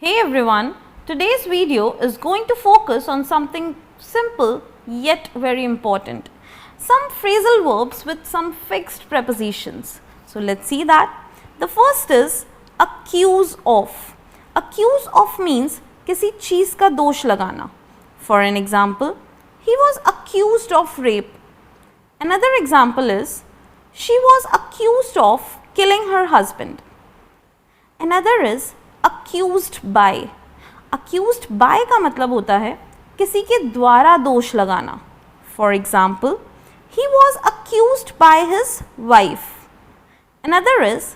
Hey everyone, today's video is going to focus on something simple yet very important. Some phrasal verbs with some fixed prepositions. So let's see that. The first is accuse of. Accuse of means किसी चीज़ का दोष लगाना. For an example, he was accused of rape. Another example is she was accused of killing her husband. Another is accused by. Accused by का मतलब होता है किसी के द्वारा दोष लगाना. For example, he was accused by his wife. Another is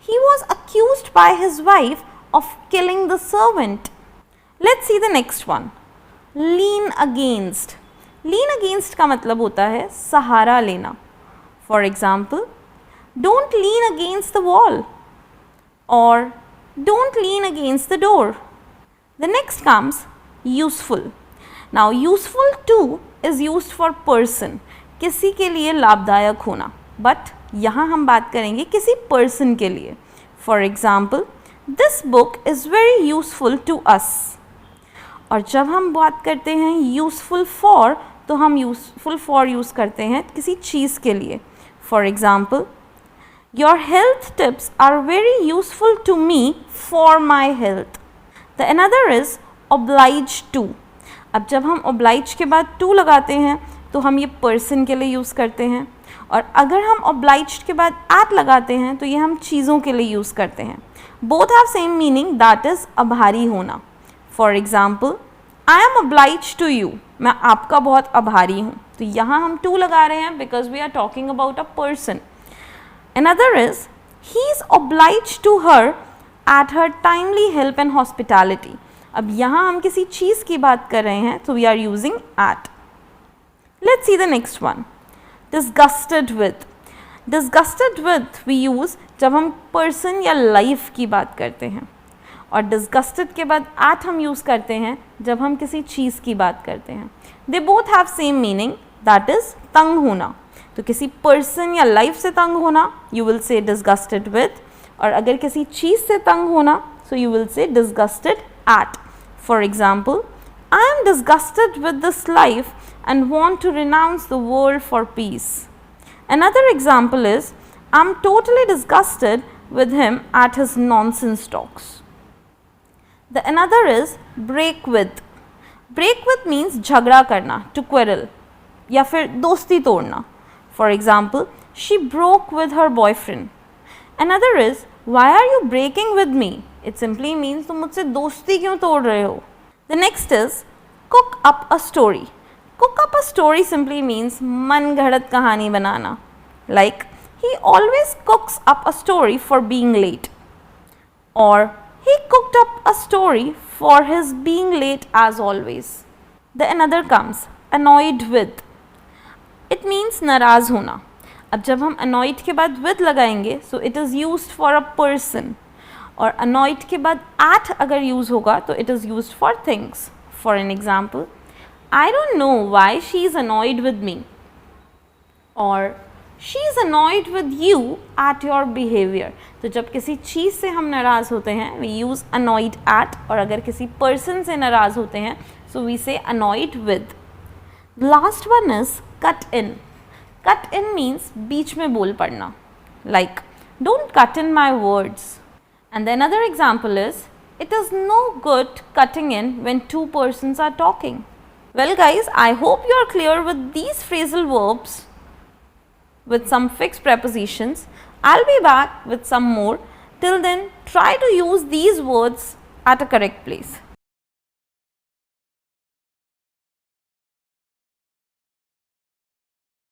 he was accused by his wife of killing the servant. Let's see the next one. Lean against. Lean against का मतलब होता है सहारा लेना. For example, don't lean against the wall or don't lean against the door. The next comes useful. Now useful too is used for person, किसी के लिए लाभदायक होना, but यहाँ हम बात करेंगे किसी person के लिए. For example, this book is very useful to us. और जब हम बात करते हैं useful for, तो हम useful for यूज़ करते हैं किसी चीज़ के लिए. For example, your health tips are very useful to me for my health. The another is obliged to. अब जब हम oblige के बाद to लगाते हैं तो हम ये person के लिए यूज़ करते हैं, और अगर हम obliged के बाद at लगाते हैं तो ये हम चीज़ों के लिए यूज़ करते हैं. Both have same meaning, that is आभारी होना. For example, I am obliged to you. मैं आपका बहुत आभारी हूँ. तो यहाँ हम to लगा रहे हैं because we are talking about a person. Another is he is obliged to her at her timely help and hospitality. अब यहाँ हम किसी चीज़ की बात कर रहे हैं तो we are using at. Let's see the next one. Disgusted with. Disgusted with we use जब हम person या life की बात करते हैं, और disgusted के बाद at हम यूज़ करते हैं जब हम किसी चीज़ की बात करते हैं. They both have same meaning, that is तंग होना. तो किसी पर्सन या लाइफ से तंग होना you will say disgusted with, और अगर किसी चीज़ से तंग होना so you will say disgusted at. For example, I am disgusted with this life and want to renounce the world for peace. Another example is I am totally disgusted with him at his nonsense talks. The another is break with. Break with means झगड़ा करना, to quarrel, या फिर दोस्ती तोड़ना. For example, she broke with her boyfriend. Another is, why are you breaking with me? It simply means तुम मुझसे दोस्ती क्यों तोड़ रहे हो. The next is cook up a story. Cook up a story simply means मन घड़त कहानी बनाना. Like, he always cooks up a story for being late. Or he cooked up a story for his being late as always. The another comes annoyed with. It means नाराज़ होना. अब जब हम annoyed के बाद with लगाएंगे so it is used for a person, और annoyed के बाद at अगर यूज़ होगा तो it is used for things. For an example, I don't know why she is annoyed with me, और she is annoyed with you at your behavior. तो जब किसी चीज़ से हम नाराज़ होते हैं वी यूज़ annoyed at, और अगर किसी पर्सन से नाराज़ होते हैं सो वी से annoyed with. Last one is cut in. Cut in means बीच में बोल पड़ना, like don't cut in my words. And the another example is it is no good cutting in when two persons are talking. Well guys, I hope you are clear with these phrasal verbs with some fixed prepositions. I'll be back with some more. Till then, try to use these words at a correct place.